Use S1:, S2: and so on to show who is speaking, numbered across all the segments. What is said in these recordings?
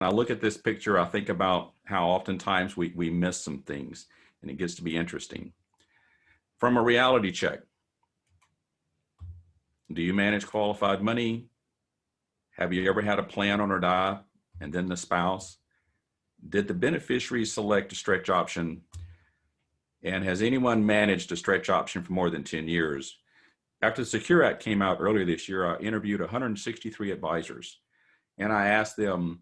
S1: I look at this picture, I think about how oftentimes we miss some things, and it gets to be interesting. From a reality check, do you manage qualified money? Have you ever had a plan on or die and then the spouse? Did the beneficiary select a stretch option? And has anyone managed a stretch option for more than 10 years? After the Secure Act came out earlier this year, I interviewed 163 advisors, and I asked them,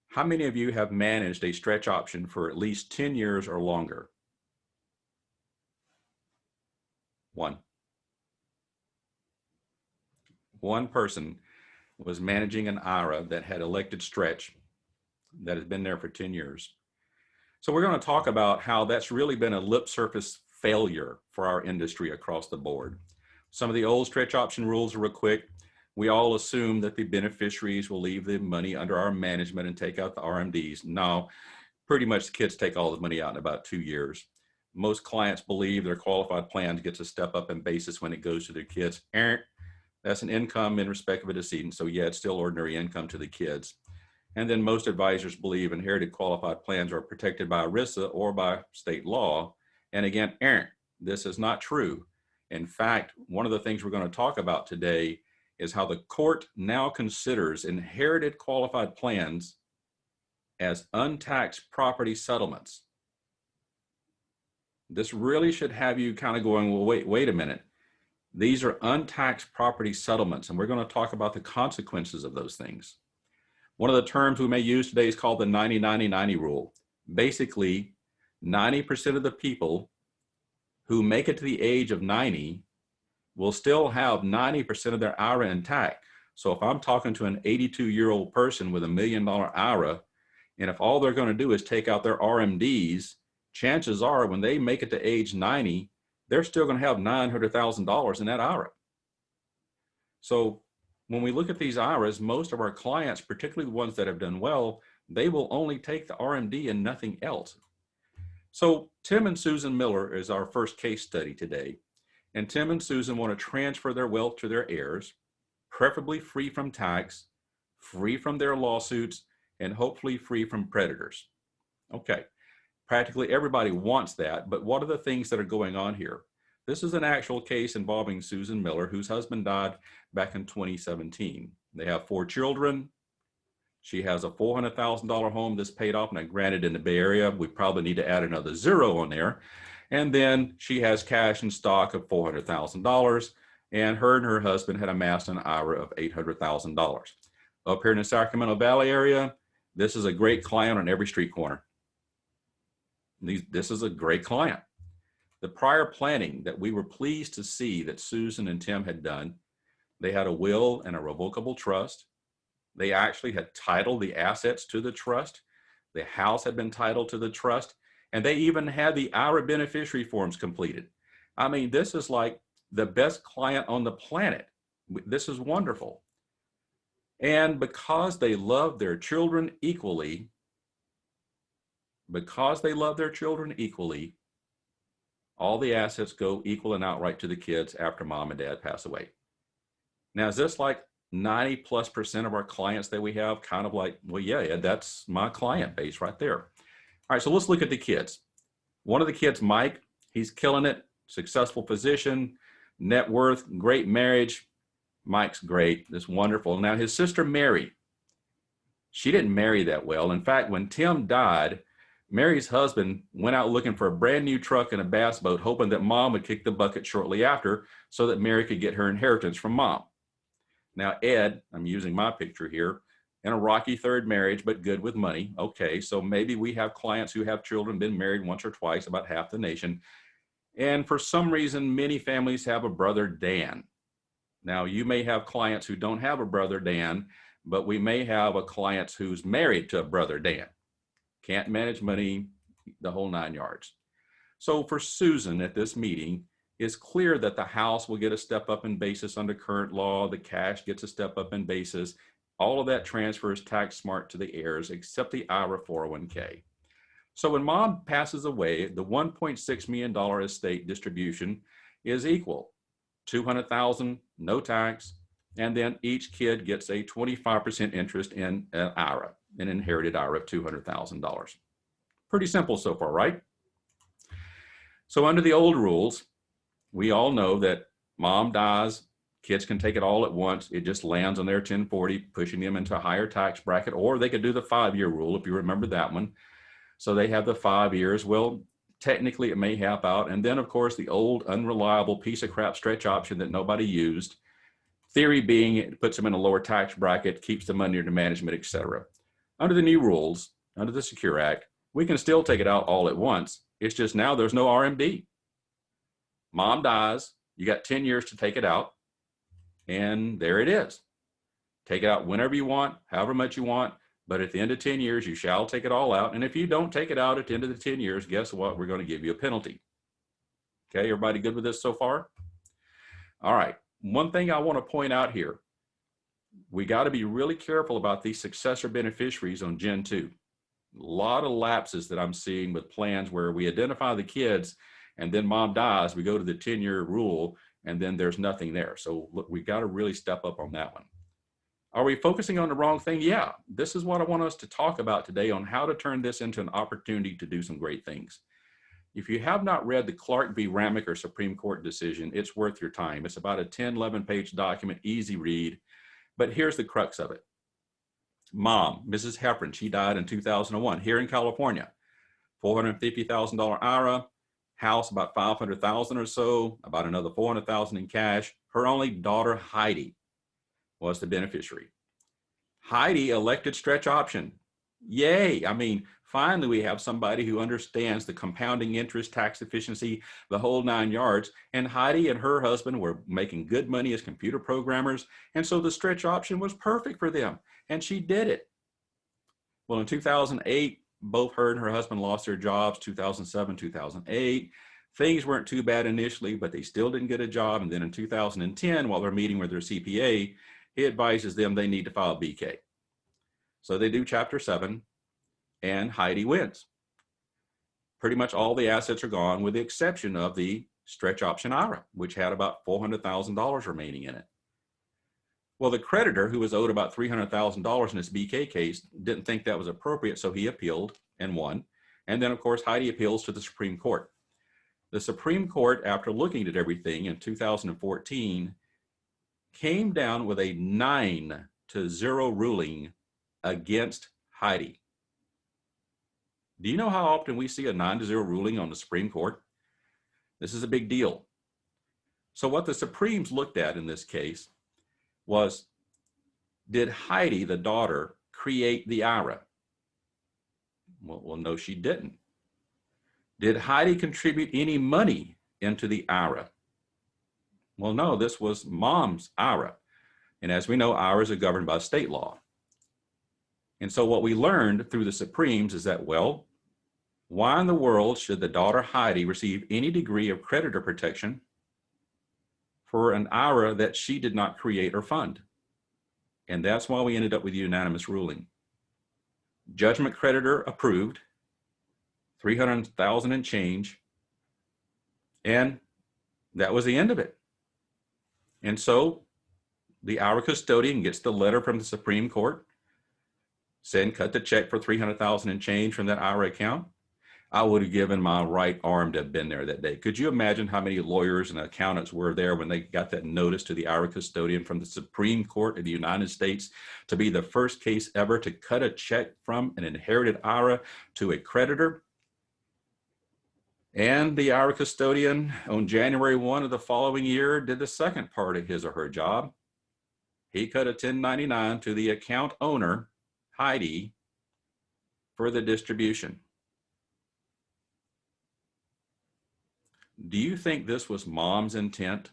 S1: how many of you have managed a stretch option for at least 10 years or longer? One person was managing an IRA that had elected stretch that has been there for 10 years. So we're going to talk about how that's really been a lip surface failure for our industry across the board. Some of the old stretch option rules are real quick. We all assume that the beneficiaries will leave the money under our management and take out the RMDs. No, pretty much the kids take all the money out in about 2 years. Most clients believe their qualified plan gets a step up in basis when it goes to their kids. That's an income in respect of a decedent. So yeah, it's still ordinary income to the kids. And then most advisors believe inherited qualified plans are protected by ERISA or by state law. And again, this is not true. In fact, one of the things we're going to talk about today is how the court now considers inherited qualified plans as untaxed property settlements. This really should have you kind of going, well, wait a minute. These are untaxed property settlements, and we're going to talk about the consequences of those things. One of the terms we may use today is called the 90-90-90 rule. Basically, 90% of the people who make it to the age of 90 will still have 90% of their IRA intact. So if I'm talking to an 82-year-old person with $1 million IRA, and if all they're going to do is take out their RMDs, chances are when they make it to age 90, they're still going to have $900,000 in that IRA. So when we look at these IRAs, most of our clients, particularly the ones that have done well, they will only take the RMD and nothing else. So Tim and Susan Miller is our first case study today. And Tim and Susan want to transfer their wealth to their heirs, preferably free from tax, free from their lawsuits, and hopefully free from predators. Okay, practically everybody wants that, but what are the things that are going on here? This is an actual case involving Susan Miller, whose husband died back in 2017. They have 4 children. She has a $400,000 home that's paid off. Now, granted, in the Bay Area, we probably need to add another 0 on there. And then she has cash in stock of $400,000. And her husband had amassed an IRA of $800,000. Up here in the Sacramento Valley area, this is a great client on every street corner. This is a great client. The prior planning that we were pleased to see that Susan and Tim had done, they had a will and a revocable trust. They actually had titled the assets to the trust. The house had been titled to the trust, and they even had the IRA beneficiary forms completed. I mean, this is like the best client on the planet. This is wonderful. And because they love their children equally, all the assets go equal and outright to the kids after mom and dad pass away. Now, is this like 90+% of our clients that we have? Kind of like, well, yeah, that's my client base right there. All right, so let's look at the kids. One of the kids, Mike, he's killing it, successful physician, net worth, great marriage. Mike's great, that's wonderful. Now, his sister, Mary, she didn't marry that well. In fact, when Tim died, Mary's husband went out looking for a brand new truck and a bass boat, hoping that mom would kick the bucket shortly after so that Mary could get her inheritance from mom. Now, Ed, I'm using my picture here, in a rocky third marriage, but good with money. Okay, so maybe we have clients who have children, been married once or twice, about half the nation. And for some reason, many families have a brother Dan. Now, you may have clients who don't have a brother Dan, but we may have a client who's married to a brother Dan. Can't manage money, the whole 9 yards. So for Susan at this meeting, it's clear that the house will get a step up in basis under current law. The cash gets a step up in basis. All of that transfers tax smart to the heirs, except the IRA 401k. So when mom passes away, the $1.6 million estate distribution is equal. $200,000, no tax, and then each kid gets a 25% interest in an IRA. an inherited IRA of $200,000. Pretty simple so far, right? So under the old rules, we all know that mom dies, kids can take it all at once. It just lands on their 1040, pushing them into a higher tax bracket, or they could do the 5-year rule, if you remember that one. So they have the 5 years. Well, technically it may help out. And then, of course, the old unreliable piece of crap stretch option that nobody used. Theory being it puts them in a lower tax bracket, keeps the money under management, etc. Under the new rules, under the Secure Act, we can still take it out all at once. It's just now there's no RMD. Mom dies, you got 10 years to take it out, and there it is. Take it out whenever you want, however much you want, but at the end of 10 years, you shall take it all out. And if you don't take it out at the end of the 10 years, guess what? We're going to give you a penalty. Okay, everybody good with this so far? All right, one thing I want to point out here, we got to be really careful about these successor beneficiaries on Gen 2. A lot of lapses that I'm seeing with plans where we identify the kids and then mom dies, we go to the 10-year rule, and then there's nothing there. So look, we got to really step up on that one. Are we focusing on the wrong thing? Yeah, this is what I want us to talk about today on how to turn this into an opportunity to do some great things. If you have not read the Clark v. Ramaker Supreme Court decision, it's worth your time. It's about a 10, 11-page document, easy read, but here's the crux of it. Mom, Mrs. Heffron, she died in 2001 here in California. $450,000 IRA, house about $500,000 or so, about another $400,000 in cash. Her only daughter, Heidi, was the beneficiary. Heidi elected stretch option. Yay. I mean, finally, we have somebody who understands the compounding interest, tax efficiency, the whole 9 yards. And Heidi and her husband were making good money as computer programmers. And so the stretch option was perfect for them. And she did it. Well, in 2008, both her and her husband lost their jobs, 2007, 2008. Things weren't too bad initially, but they still didn't get a job. And then in 2010, while they're meeting with their CPA, he advises them they need to file BK. So they do Chapter 7, and Heidi wins. Pretty much all the assets are gone with the exception of the stretch option IRA, which had about $400,000 remaining in it. Well, the creditor, who was owed about $300,000 in this BK case, didn't think that was appropriate, so he appealed and won. And then, of course, Heidi appeals to the Supreme Court. The Supreme Court, after looking at everything in 2014, came down with a 9-0 ruling against Heidi. Do you know how often we see a 9-0 ruling on the Supreme Court? This is a big deal. So what the Supremes looked at in this case was, did Heidi, the daughter, create the IRA? Well, no, she didn't. Did Heidi contribute any money into the IRA? Well, no, this was mom's IRA. And as we know, IRAs are governed by state law. And so what we learned through the Supremes is that, well, why in the world should the daughter Heidi receive any degree of creditor protection for an IRA that she did not create or fund? And that's why we ended up with a unanimous ruling. Judgment creditor approved, $300,000 and change, and that was the end of it. And so the IRA custodian gets the letter from the Supreme Court saying cut the check for $300,000 and change from that IRA account. I would have given my right arm to have been there that day. Could you imagine how many lawyers and accountants were there when they got that notice to the IRA custodian from the Supreme Court of the United States to be the first case ever to cut a check from an inherited IRA to a creditor? And the IRA custodian on January 1 of the following year did the second part of his or her job. He cut a 1099 to the account owner, Heidi, for the distribution. Do you think this was mom's intent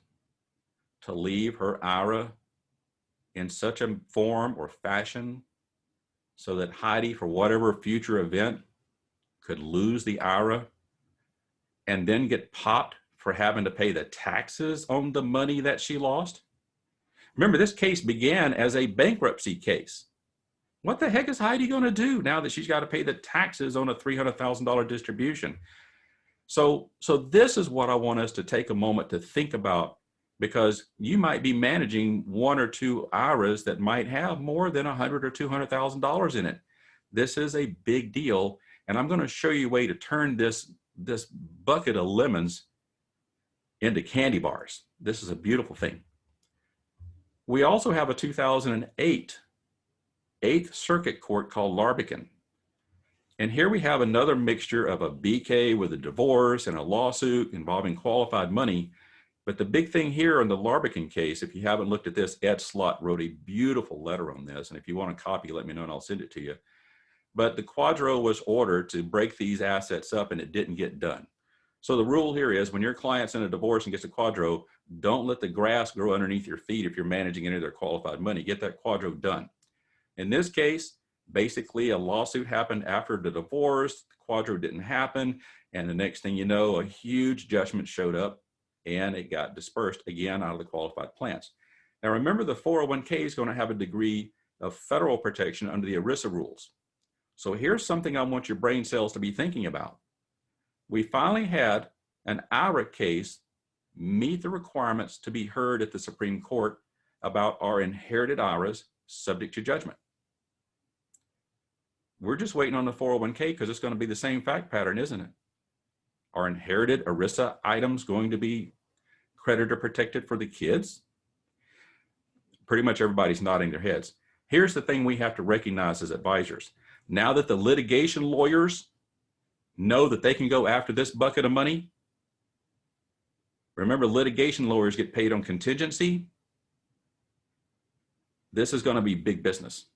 S1: to leave her IRA in such a form or fashion so that Heidi, for whatever future event, could lose the IRA and then get popped for having to pay the taxes on the money that she lost? Remember, this case began as a bankruptcy case. What the heck is Heidi going to do now that she's got to pay the taxes on a $300,000 distribution? So this is what I want us to take a moment to think about, because you might be managing one or two IRAs that might have more than $100,000 or $200,000 in it. This is a big deal, and I'm going to show you a way to turn this bucket of lemons into candy bars. This is a beautiful thing. We also have a 2008 Eighth Circuit Court called Larbican. And here we have another mixture of a BK with a divorce and a lawsuit involving qualified money. But the big thing here in the Larbican case, if you haven't looked at this, Ed Slott wrote a beautiful letter on this. And if you want a copy, let me know and I'll send it to you. But the Quadro was ordered to break these assets up and it didn't get done. So the rule here is when your client's in a divorce and gets a Quadro, don't let the grass grow underneath your feet if you're managing any of their qualified money. Get that Quadro done. In this case, basically a lawsuit happened after the divorce, the Quadro didn't happen, and the next thing you know, a huge judgment showed up and it got dispersed again out of the qualified plans. Now remember, the 401k is going to have a degree of federal protection under the ERISA rules. So here's something I want your brain cells to be thinking about. We finally had an IRA case meet the requirements to be heard at the Supreme Court about our inherited IRAs subject to judgment. We're just waiting on the 401k because it's going to be the same fact pattern, isn't it? Are inherited ERISA items going to be creditor protected for the kids? Pretty much everybody's nodding their heads. Here's the thing we have to recognize as advisors. Now that the litigation lawyers know that they can go after this bucket of money, remember, litigation lawyers get paid on contingency. This is going to be big business.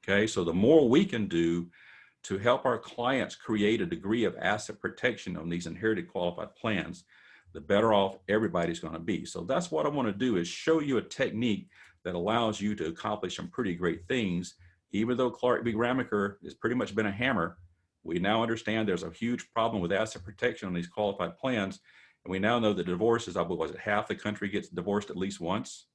S1: Okay, so the more we can do to help our clients create a degree of asset protection on these inherited qualified plans, the better off everybody's going to be. So that's what I want to do, is show you a technique that allows you to accomplish some pretty great things. Even though Clark v. Ramaker has pretty much been a hammer, we now understand there's a huge problem with asset protection on these qualified plans. And we now know that divorces, was it half the country gets divorced at least once?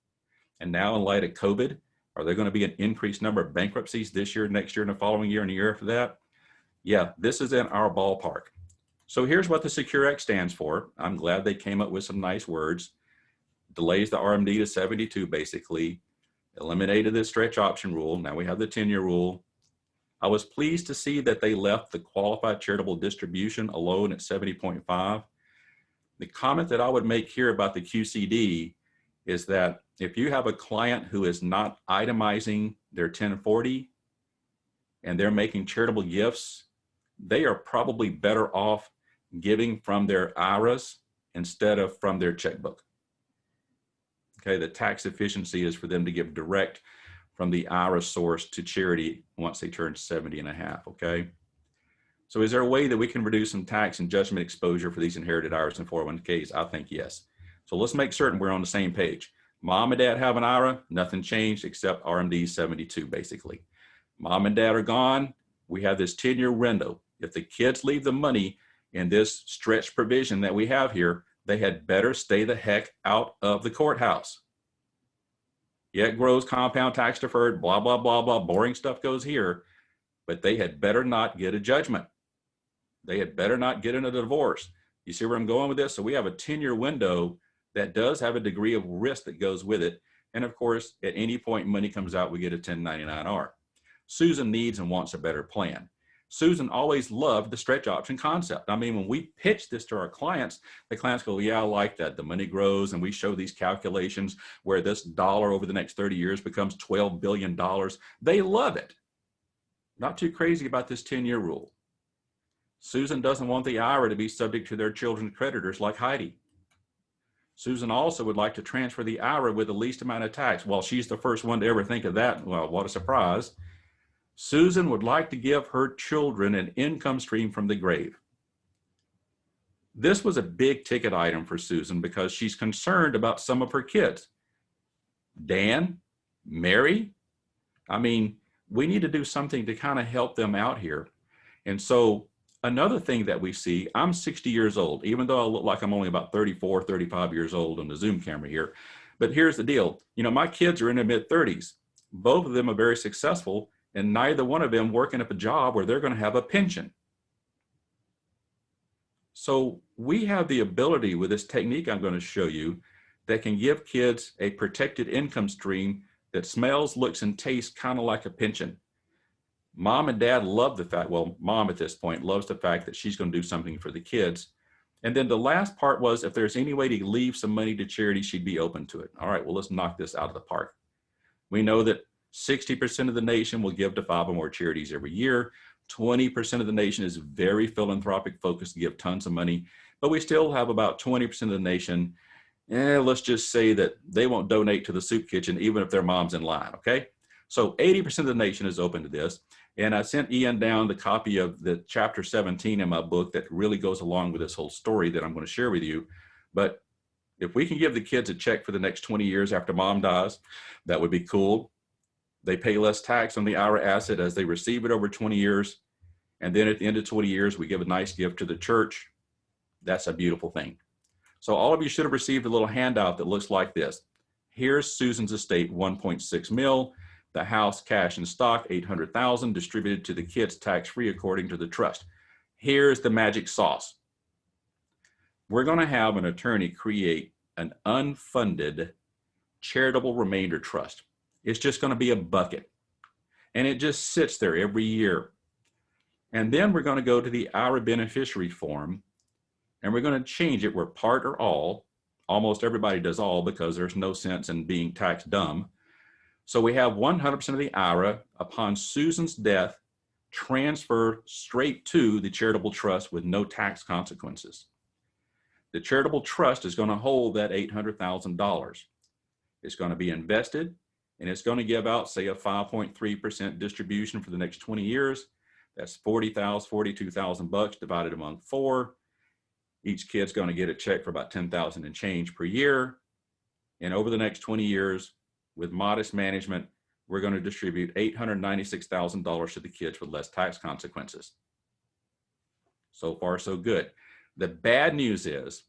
S1: And now in light of COVID, are there going to be an increased number of bankruptcies this year, next year, and the following year, and the year after that? Yeah, this is in our ballpark. So here's what the Secure Act stands for. I'm glad they came up with some nice words. Delays the RMD to 72, basically. Eliminated the stretch option rule. Now we have the 10-year rule. I was pleased to see that they left the qualified charitable distribution alone at 70.5. The comment that I would make here about the QCD is that if you have a client who is not itemizing their 1040 and they're making charitable gifts, they are probably better off giving from their IRAs instead of from their checkbook. Okay, the tax efficiency is for them to give direct from the IRA source to charity once they turn 70 and a half, okay? So is there a way that we can reduce some tax and judgment exposure for these inherited IRAs and 401ks? I think yes. So let's make certain we're on the same page. Mom and dad have an IRA, nothing changed except RMD 72, basically. Mom and dad are gone, we have this 10-year window. If the kids leave the money in this stretch provision that we have here, they had better stay the heck out of the courthouse. Yeah, it grows compound tax deferred, blah, blah, blah, blah, boring stuff goes here, but they had better not get a judgment. They had better not get in a divorce. You see where I'm going with this? So we have a 10-year window that does have a degree of risk that goes with it. And of course, at any point money comes out, we get a 1099-R. Susan needs and wants a better plan. Susan always loved the stretch option concept. I mean, when we pitch this to our clients, the clients go, yeah, I like that. The money grows, and we show these calculations where this dollar over the next 30 years becomes $12 billion. They love it. Not too crazy about this 10-year rule. Susan doesn't want the IRA to be subject to their children's creditors like Heidi. Susan also would like to transfer the IRA with the least amount of tax. Well, she's the first one to ever think of that. Well, what a surprise. Susan would like to give her children an income stream from the grave. This was a big ticket item for Susan because she's concerned about some of her kids. Dan, Mary, I mean, we need to do something to kind of help them out here. And so another thing that we see, I'm 60 years old, even though I look like I'm only about 34, 35 years old on the Zoom camera here. But here's the deal. You know, my kids are in their mid-30s. Both of them are very successful, and neither one of them working at a job where they're going to have a pension. So we have the ability with this technique I'm going to show you that can give kids a protected income stream that smells, looks, and tastes kind of like a pension. Mom and dad love the fact, well, mom at this point loves the fact that she's going to do something for the kids. And then the last part was, if there's any way to leave some money to charity, she'd be open to it. All right, well, let's knock this out of the park. We know that 60% of the nation will give to 5 or more charities every year. 20% of the nation is very philanthropic focused to give tons of money, but we still have about 20% of the nation, let's just say that they won't donate to the soup kitchen even if their mom's in line, okay? So 80% of the nation is open to this. And I sent Ian down the copy of the chapter 17 in my book that really goes along with this whole story that I'm going to share with you. But if we can give the kids a check for the next 20 years after mom dies, that would be cool. They pay less tax on the IRA asset as they receive it over 20 years. And then at the end of 20 years, we give a nice gift to the church. That's a beautiful thing. So all of you should have received a little handout that looks like this. Here's Susan's estate, 1.6 mil. The house, cash and stock, 800,000, distributed to the kids tax-free according to the trust. Here's the magic sauce. We're going to have an attorney create an unfunded charitable remainder trust. It's just going to be a bucket, and it just sits there every year. And then we're going to go to the IRA beneficiary form, and we're going to change it where part or all. Almost everybody does all because there's no sense in being tax dumb. So we have 100% of the IRA upon Susan's death transfer straight to the charitable trust with no tax consequences. The charitable trust is going to hold that $800,000. It's going to be invested, and it's going to give out, say, a 5.3% distribution for the next 20 years. That's $42,000 divided among 4. Each kid's going to get a check for about $10,000 and change per year. And over the next 20 years, with modest management, we're going to distribute $896,000 to the kids with less tax consequences. So far, so good. The bad news is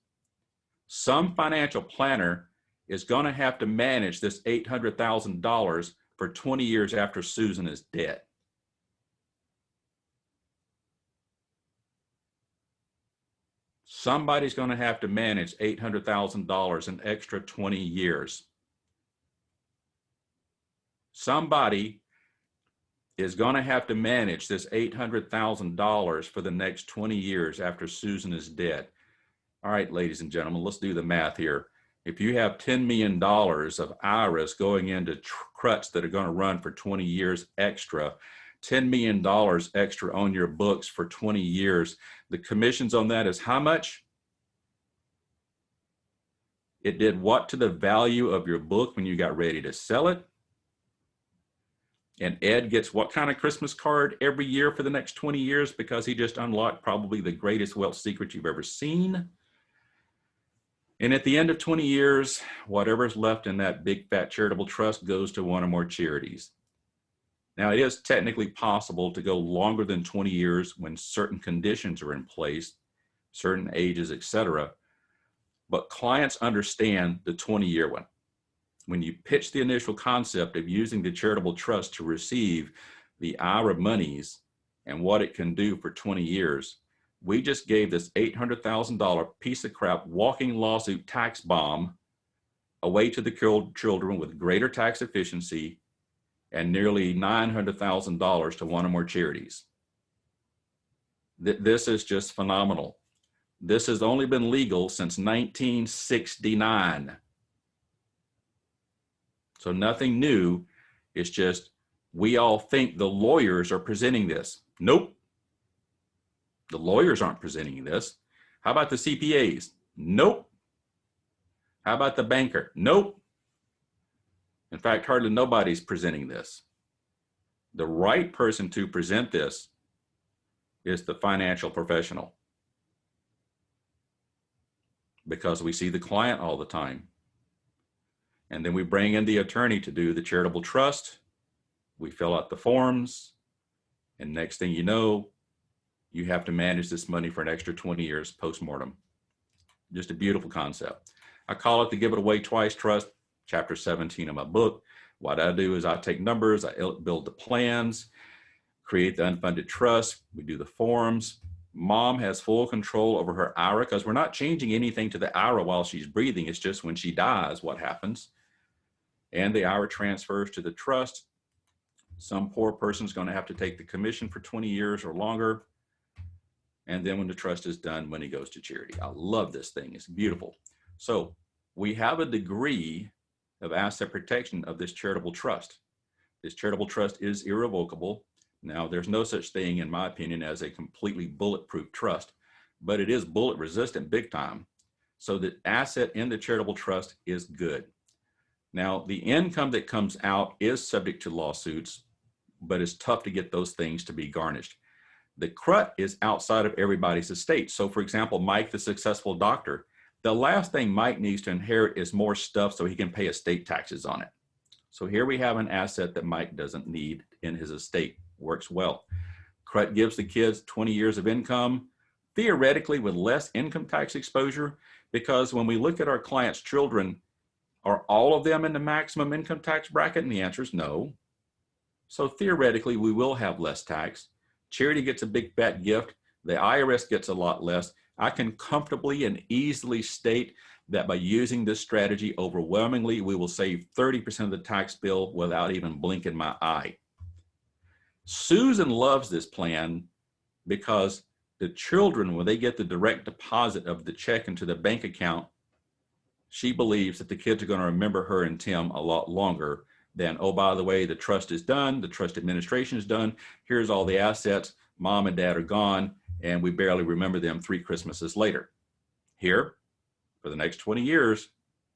S1: some financial planner is going to have to manage this $800,000 for 20 years after Susan is dead. Somebody's going to have to manage $800,000 an extra 20 years. Somebody is going to have to manage this $800,000 for the next 20 years after Susan is dead. All right, ladies and gentlemen, let's do the math here. If you have $10 million of IRAs going into trusts that are going to run for 20 years extra, $10 million extra on your books for 20 years, the commissions on that is how much? It did what to the value of your book when you got ready to sell it? And Ed gets what kind of Christmas card every year for the next 20 years because he just unlocked probably the greatest wealth secret you've ever seen. And at the end of 20 years, whatever's left in that big fat charitable trust goes to one or more charities. Now, it is technically possible to go longer than 20 years when certain conditions are in place, certain ages, etc. But clients understand the 20-year one. When you pitch the initial concept of using the charitable trust to receive the IRA monies and what it can do for 20 years, we just gave this $800,000 piece of crap walking lawsuit tax bomb away to the children with greater tax efficiency and nearly $900,000 to one or more charities. This is just phenomenal. This has only been legal since 1969. So nothing new. It's just we all think the lawyers are presenting this. Nope. The lawyers aren't presenting this. How about the CPAs? Nope. How about the banker? Nope. In fact, hardly nobody's presenting this. The right person to present this is the financial professional, because we see the client all the time. And then we bring in the attorney to do the charitable trust. We fill out the forms. And next thing you know, you have to manage this money for an extra 20 years post-mortem. Just a beautiful concept. I call it the Give It Away Twice Trust, chapter 17 of my book. What I do is I take numbers, I build the plans, create the unfunded trust. We do the forms. Mom has full control over her IRA because we're not changing anything to the IRA while she's breathing. It's just when she dies, what happens. And the IRA transfers to the trust. Some poor person's going to have to take the commission for 20 years or longer. And then when the trust is done, money goes to charity. I love this thing. It's beautiful. So we have a degree of asset protection of this charitable trust. This charitable trust is irrevocable. Now, there's no such thing, in my opinion, as a completely bulletproof trust, but it is bullet resistant big time. So the asset in the charitable trust is good. Now, the income that comes out is subject to lawsuits, but it's tough to get those things to be garnished. The CRUT is outside of everybody's estate. So for example, Mike, the successful doctor, the last thing Mike needs to inherit is more stuff so he can pay estate taxes on it. So here we have an asset that Mike doesn't need in his estate. Works well. CRUT gives the kids 20 years of income, theoretically with less income tax exposure, because when we look at our clients' children, are all of them in the maximum income tax bracket? And the answer is no. So theoretically, we will have less tax. Charity gets a big fat gift. The IRS gets a lot less. I can comfortably and easily state that by using this strategy, overwhelmingly, we will save 30% of the tax bill without even blinking my eye. Susan loves this plan because the children, when they get the direct deposit of the check into the bank account, she believes that the kids are going to remember her and Tim a lot longer than, oh, by the way, the trust is done, the trust administration is done, here's all the assets, mom and dad are gone, and we barely remember them 3 Christmases later. Here, for the next 20 years,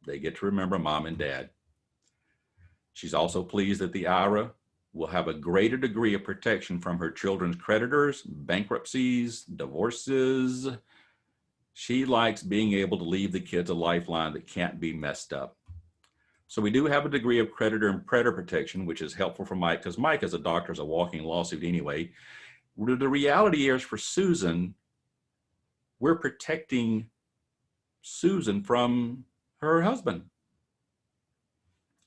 S1: they get to remember mom and dad. She's also pleased that the IRA will have a greater degree of protection from her children's creditors, bankruptcies, divorces. She likes being able to leave the kids a lifeline that can't be messed up. So we do have a degree of creditor and predator protection, which is helpful for Mike, because Mike as a doctor is a walking lawsuit anyway. The reality is for Susan, we're protecting Susan from her husband.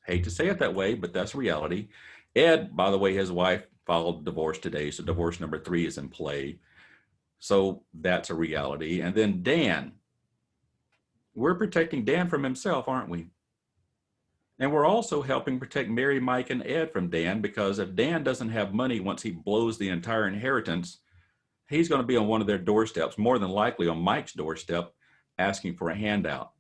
S1: Hate to say it that way, but that's reality. Ed, by the way, his wife filed divorce today, so divorce number 3 is in play. So that's a reality. And then Dan, we're protecting Dan from himself, aren't we? And we're also helping protect Mary, Mike, and Ed from Dan, because if Dan doesn't have money once he blows the entire inheritance, he's going to be on one of their doorsteps, more than likely on Mike's doorstep, asking for a handout.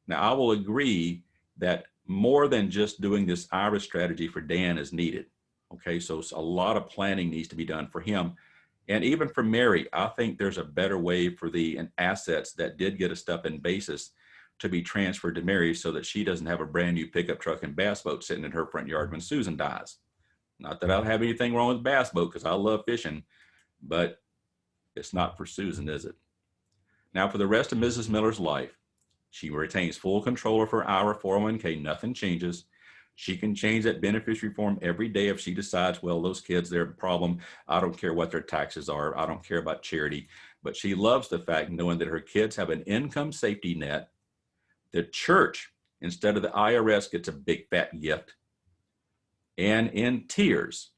S1: Now, I will agree that more than just doing this IRA strategy for Dan is needed. Okay, so a lot of planning needs to be done for him. And even for Mary, I think there's a better way for the assets that did get a step-in basis to be transferred to Mary so that she doesn't have a brand new pickup truck and bass boat sitting in her front yard when Susan dies. Not that I have anything wrong with bass boat, because I love fishing, but it's not for Susan, is it? Now, for the rest of Mrs. Miller's life, she retains full control of her IRA 401k. Nothing changes. She can change that beneficiary form every day if she decides, well, those kids, they're a problem. I don't care what their taxes are. I don't care about charity. But she loves the fact knowing that her kids have an income safety net. The church, instead of the IRS, gets a big fat gift. And in tears,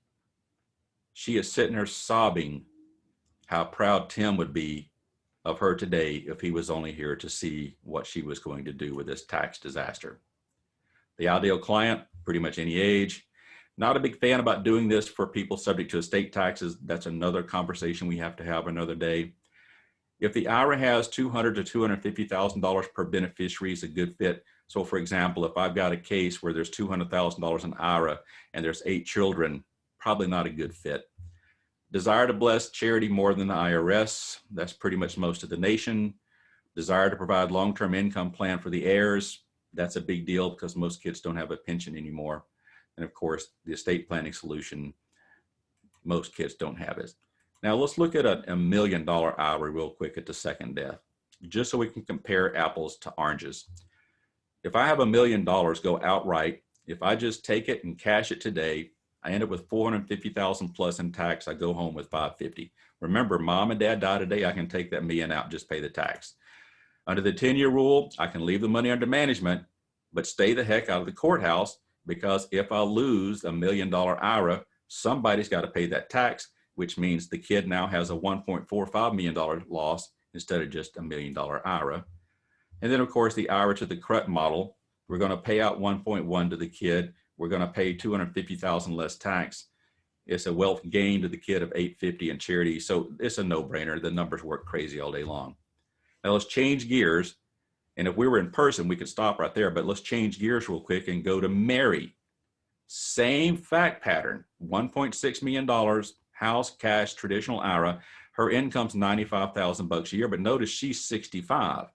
S1: she is sitting there sobbing how proud Tim would be of her today if he was only here to see what she was going to do with this tax disaster. The ideal client, pretty much any age. Not a big fan about doing this for people subject to estate taxes. That's another conversation we have to have another day. If the IRA has $200,000 to $250,000 per beneficiary, is a good fit. So for example, if I've got a case where there's $200,000 in IRA and there's 8 children, probably not a good fit. Desire to bless charity more than the IRS. That's pretty much most of the nation. Desire to provide long-term income plan for the heirs. That's a big deal because most kids don't have a pension anymore. And of course, the estate planning solution, most kids don't have it. Now let's look at a $1 million IRA real quick at the second death, just so we can compare apples to oranges. If I have $1 million go outright, if I just take it and cash it today, I end up with $450,000 plus in tax. I go home with $550,000. Remember, mom and dad die today. I can take that $1 million out and just pay the tax. Under the 10-year rule, I can leave the money under management, but stay the heck out of the courthouse, because if I lose $1 million IRA, somebody's got to pay that tax, which means the kid now has a $1.45 million loss instead of just $1 million IRA. And then, of course, the IRA to the CRUT model, we're going to pay out 1.1 to the kid. We're going to pay $250,000 less tax. It's a wealth gain to the kid of $850 in charity. So it's a no-brainer. The numbers work crazy all day long. Now let's change gears. And if we were in person, we could stop right there, but let's change gears real quick and go to Mary. Same fact pattern, $1.6 million, house, cash, traditional IRA. Her income's $95,000 a year, but notice she's 65.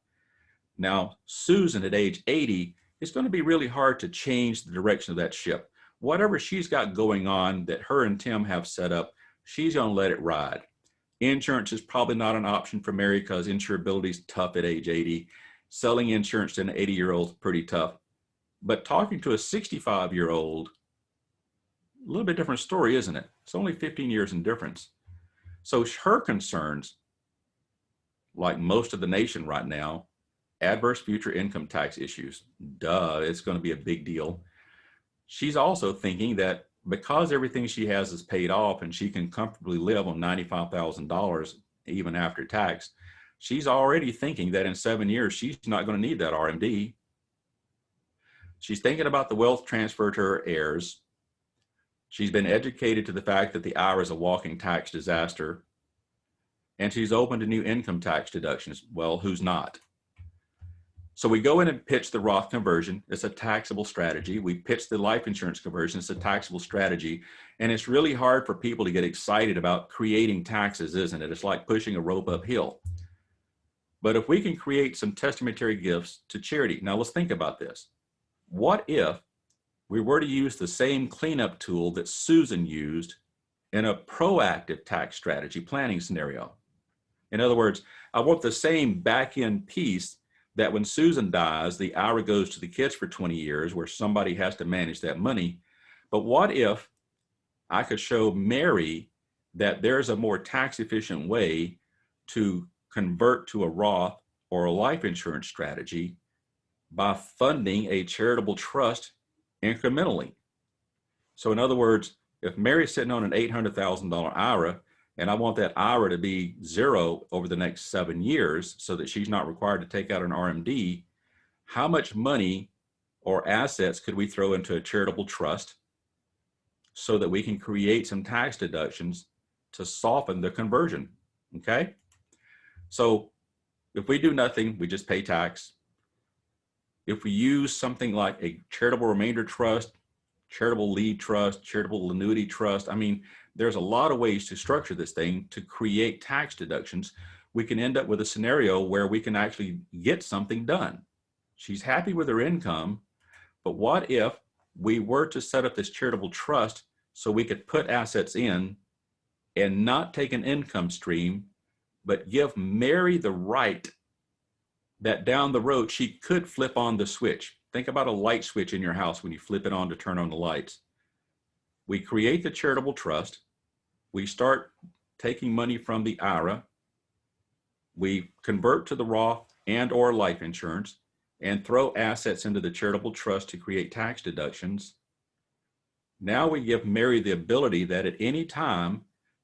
S1: Now, Susan at age 80, it's going to be really hard to change the direction of that ship. Whatever she's got going on that her and Tim have set up, she's going to let it ride. Insurance is probably not an option for Mary because insurability is tough at age 80. Selling insurance to an 80-year-old is pretty tough. But talking to a 65-year-old, a little bit different story, isn't it? It's only 15 years in difference. So her concerns, like most of the nation right now, adverse future income tax issues. Duh, it's going to be a big deal. She's also thinking that because everything she has is paid off and she can comfortably live on $95,000 even after tax, she's already thinking that in 7 years, she's not going to need that RMD. She's thinking about the wealth transfer to her heirs. She's been educated to the fact that the IRA is a walking tax disaster. And she's open to new income tax deductions. Well, who's not? So we go in and pitch the Roth conversion. It's a taxable strategy. We pitch the life insurance conversion. It's a taxable strategy. And it's really hard for people to get excited about creating taxes, isn't it? It's like pushing a rope uphill. But if we can create some testamentary gifts to charity, now let's think about this. What if we were to use the same cleanup tool that Susan used in a proactive tax strategy planning scenario? In other words, I want the same back-end piece that when Susan dies, the IRA goes to the kids for 20 years where somebody has to manage that money. But what if I could show Mary that there's a more tax efficient way to convert to a Roth or a life insurance strategy by funding a charitable trust incrementally? So in other words, if Mary's sitting on an $800,000 IRA, and I want that IRA to be zero over the next 7 years so that she's not required to take out an RMD, how much money or assets could we throw into a charitable trust so that we can create some tax deductions to soften the conversion? Okay? So if we do nothing, we just pay tax. If we use something like a charitable remainder trust, charitable lead trust, charitable annuity trust, I mean, there's a lot of ways to structure this thing to create tax deductions. We can end up with a scenario where we can actually get something done. She's happy with her income, but what if we were to set up this charitable trust so we could put assets in and not take an income stream, but give Mary the right that down the road she could flip on the switch. Think about a light switch in your house when you flip it on to turn on the lights. We create the charitable trust. We start taking money from the IRA. We convert to the Roth and or life insurance and throw assets into the charitable trust to create tax deductions. Now we give Mary the ability that at any time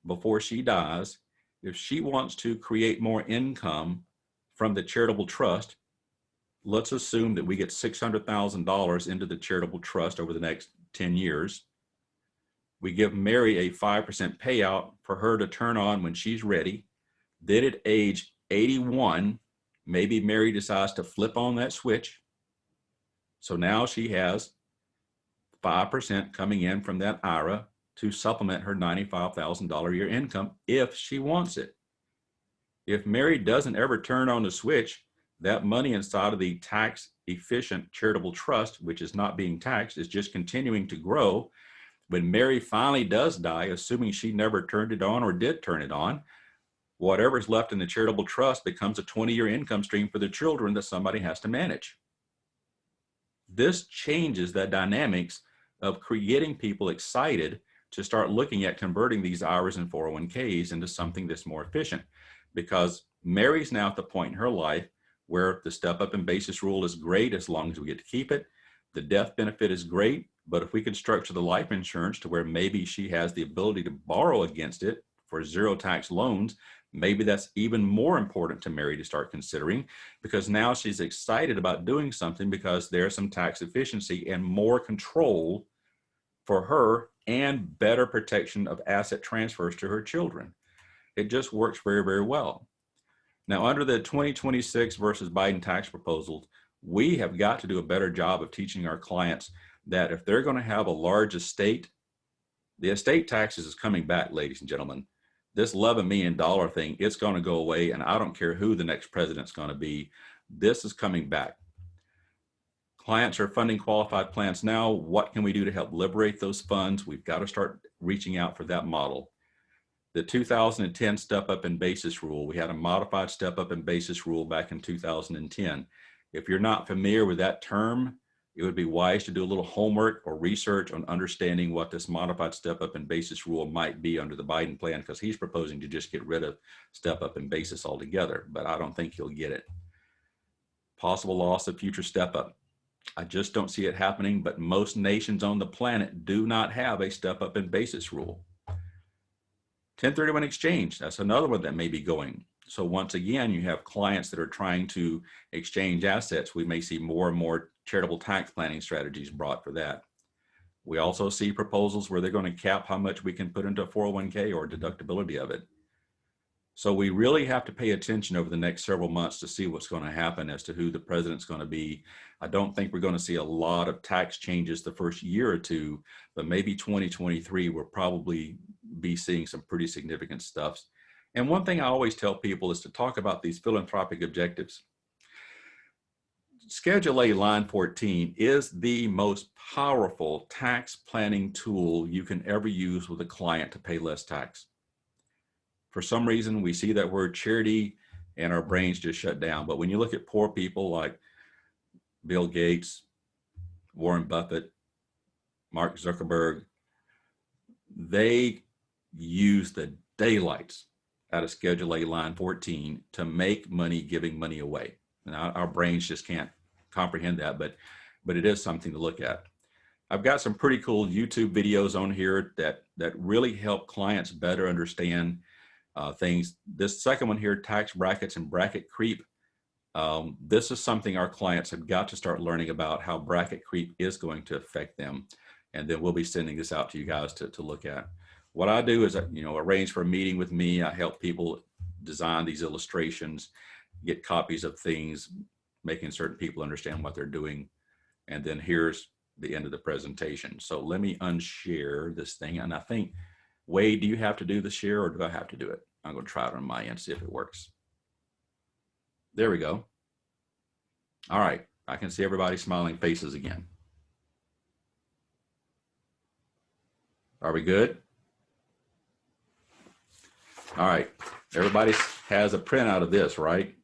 S1: before she dies, if she wants to create more income from the charitable trust, let's assume that we get $600,000 into the charitable trust over the next 10 years. We give Mary a 5% payout for her to turn on when she's ready. Then at age 81, maybe Mary decides to flip on that switch. So now she has 5% coming in from that IRA to supplement her $95,000 a year income if she wants it. If Mary doesn't ever turn on the switch, that money inside of the tax efficient charitable trust, which is not being taxed, is just continuing to grow. When Mary finally does die, assuming she never turned it on or did turn it on, whatever's left in the charitable trust becomes a 20-year income stream for the children that somebody has to manage. This changes the dynamics of getting people excited to start looking at converting these IRAs and 401ks into something that's more efficient, because Mary's now at the point in her life where the step up in basis rule is great as long as we get to keep it. The death benefit is great, but if we can structure the life insurance to where maybe she has the ability to borrow against it for zero tax loans, maybe that's even more important to Mary to start considering, because now she's excited about doing something because there's some tax efficiency and more control for her and better protection of asset transfers to her children. It just works very, very well. Now, under the 2026 versus Biden tax proposals, we have got to do a better job of teaching our clients that if they're going to have a large estate, the estate taxes is coming back, ladies and gentlemen. This $11 million thing, it's going to go away, and I don't care who the next president's going to be. This is coming back. Clients are funding qualified plans now. What can we do to help liberate those funds? We've got to start reaching out for that model. The 2010 step up in basis rule, we had a modified step up in basis rule back in 2010. If you're not familiar with that term, it would be wise to do a little homework or research on understanding what this modified step up in basis rule might be under the Biden plan, because he's proposing to just get rid of step up in basis altogether, but I don't think he'll get it. Possible loss of future step up. I just don't see it happening, but most nations on the planet do not have a step up in basis rule. 1031 exchange, that's another one that may be going. So once again, you have clients that are trying to exchange assets. We may see more and more charitable tax planning strategies brought for that. We also see proposals where they're going to cap how much we can put into a 401k or deductibility of it. So we really have to pay attention over the next several months to see what's going to happen as to who the president's going to be. I don't think we're going to see a lot of tax changes the first year or two, but maybe 2023 we'll probably be seeing some pretty significant stuff. And one thing I always tell people is to talk about these philanthropic objectives. Schedule A, line 14, is the most powerful tax planning tool you can ever use with a client to pay less tax. For some reason, we see that word charity and our brains just shut down. But when you look at poor people like Bill Gates, Warren Buffett, Mark Zuckerberg, they use the daylights out of Schedule A, line 14 to make money giving money away. And our brains just can't comprehend that, but it is something to look at. I've got some pretty cool YouTube videos on here that really help clients better understand things. This second one here, tax brackets and bracket creep. This is something our clients have got to start learning about, how bracket creep is going to affect them. And then we'll be sending this out to you guys to look at. What I do is, arrange for a meeting with me. I help people design these illustrations, get copies of things, making certain people understand what they're doing. And then here's the end of the presentation. So let me unshare this thing. And I think, Wade, do you have to do the share or do I have to do it? I'm going to try it on my end, see if it works. There we go. All right. I can see everybody's smiling faces again. Are we good? All right. Everybody has a printout of this, right?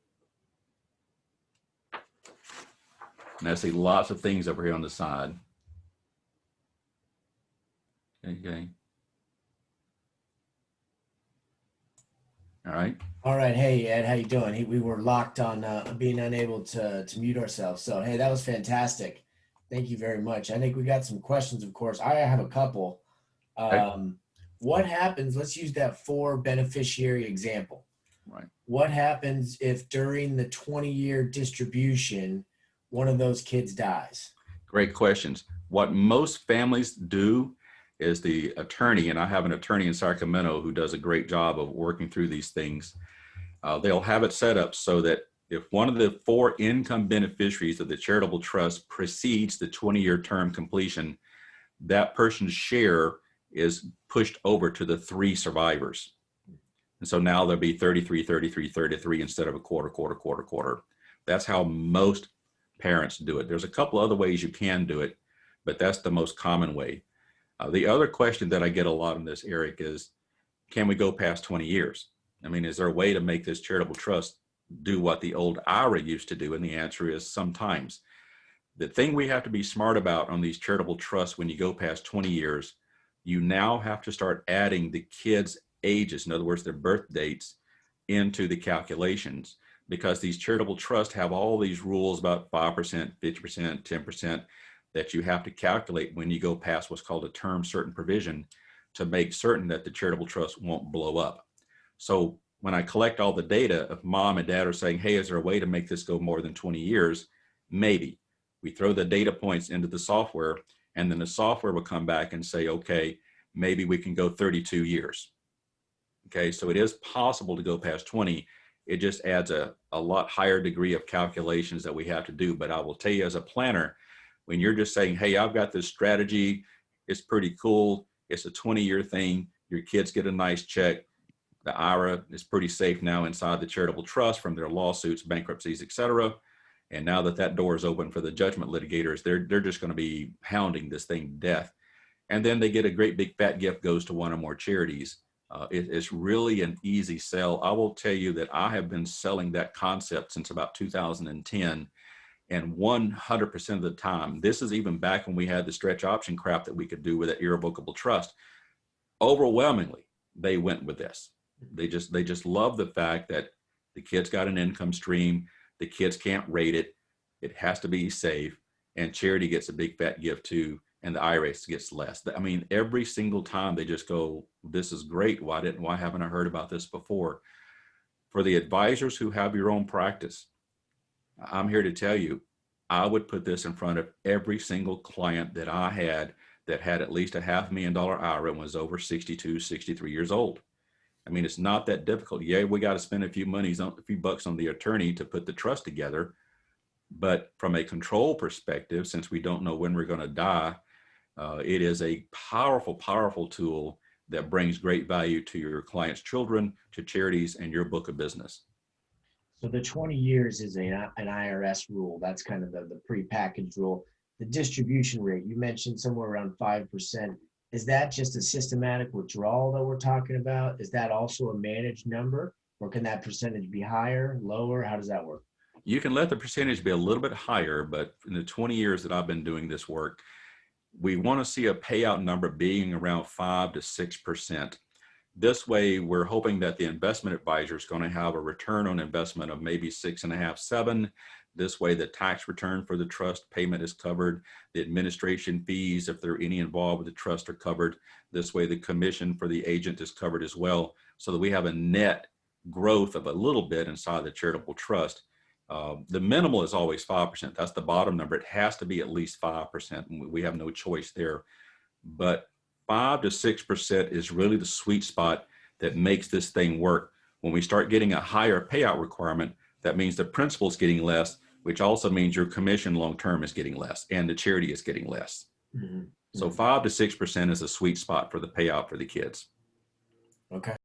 S1: And I see lots of things over here on the side. Okay. All right.
S2: All right. Hey, Ed, how you doing? We were locked on being unable to mute ourselves. So, hey, that was fantastic. Thank you very much. I think we got some questions, of course. I have a couple. What happens, let's use that 4 beneficiary example.
S1: Right.
S2: What happens if during the 20-year distribution, one of those kids dies?
S1: Great questions. What most families do is the attorney, and I have an attorney in Sacramento who does a great job of working through these things. They'll have it set up so that if one of the 4 income beneficiaries of the charitable trust precedes the 20-year term completion, that person's share is pushed over to the 3 survivors. And so now there'll be 33, 33, 33 instead of a quarter, quarter, quarter, quarter. That's how most parents do it. There's a couple other ways you can do it, but that's the most common way. The other question that I get a lot in this, Eric, is can we go past 20 years? I mean, is there a way to make this charitable trust do what the old IRA used to do? And the answer is sometimes. The thing we have to be smart about on these charitable trusts, when you go past 20 years, you now have to start adding the kids' ages, in other words, their birth dates, into the calculations, because these charitable trusts have all these rules about 5%, 50%, 10% that you have to calculate when you go past what's called a term certain provision to make certain that the charitable trust won't blow up. So when I collect all the data, if mom and dad are saying, hey, is there a way to make this go more than 20 years? Maybe. We throw the data points into the software, and then the software will come back and say, okay, maybe we can go 32 years. Okay, so it is possible to go past 20. It just adds a lot higher degree of calculations that we have to do. But I will tell you, as a planner, when you're just saying, hey, I've got this strategy, it's pretty cool, it's a 20-year thing, your kids get a nice check, the IRA is pretty safe now inside the charitable trust from their lawsuits, bankruptcies, et cetera. And now that that door is open for the judgment litigators, they're just going to be hounding this thing to death. And then they get a great big fat gift goes to one or more charities. It's really an easy sell. I will tell you that I have been selling that concept since about 2010. And 100% of the time, this is even back when we had the stretch option crap that we could do with that irrevocable trust. Overwhelmingly, they went with this. They just love the fact that the kids got an income stream. The kids can't rate it. It has to be safe. And charity gets a big fat gift too. And the IRA gets less. I mean, every single time they just go, this is great. Why haven't I heard about this before? For the advisors who have your own practice, I'm here to tell you, I would put this in front of every single client that I had that had at least a $500,000 IRA and was over 62, 63 years old. I mean, it's not that difficult. Yeah, we got to spend a few bucks on the attorney to put the trust together. But from a control perspective, since we don't know when we're going to die, it is a powerful, powerful tool that brings great value to your clients' children, to charities, and your book of business.
S2: So the 20 years is an IRS rule. That's kind of the pre-packaged rule. The distribution rate, you mentioned somewhere around 5%. Is that just a systematic withdrawal that we're talking about? Is that also a managed number? Or can that percentage be higher, lower? How does that work?
S1: You can let the percentage be a little bit higher, but in the 20 years that I've been doing this work, we want to see a payout number being around 5 to 6%. This way, we're hoping that the investment advisor is going to have a return on investment of maybe 6.5, 7. This way, the tax return for the trust payment is covered. The administration fees, if there are any involved with the trust, are covered. This way, the commission for the agent is covered as well, so that we have a net growth of a little bit inside the charitable trust. The minimal is always 5%. That's the bottom number. It has to be at least 5%. And we have no choice there. But 5 to 6% is really the sweet spot that makes this thing work. When we start getting a higher payout requirement, that means the principal is getting less, which also means your commission long-term is getting less and the charity is getting less. Mm-hmm. So 5 to 6% is a sweet spot for the payout for the kids.
S2: Okay.